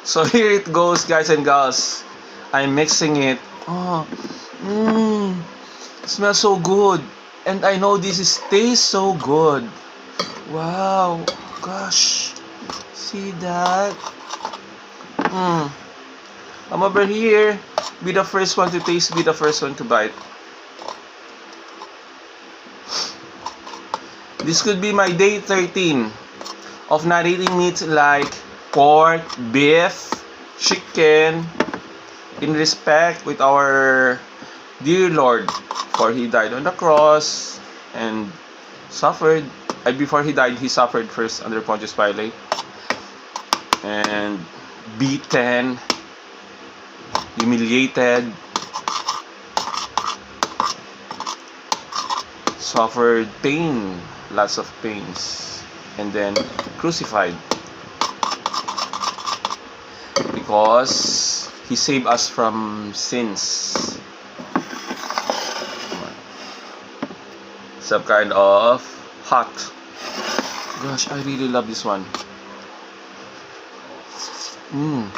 So here it goes, guys and gals. I'm mixing it. Oh, smells so good. And I know this is tastes so good. Wow, gosh. See that? I'm over here. Be the first one to taste, be the first one to bite. This could be my day 13 of not eating meat like pork, beef, chicken, in respect with our dear Lord, for He died on the cross and suffered. Before He died, He suffered first under Pontius Pilate and beaten, humiliated, suffered pain, lots of pains, and then crucified because He saved us from sins. Some kind of hot. Gosh, I really love this one. Mmm.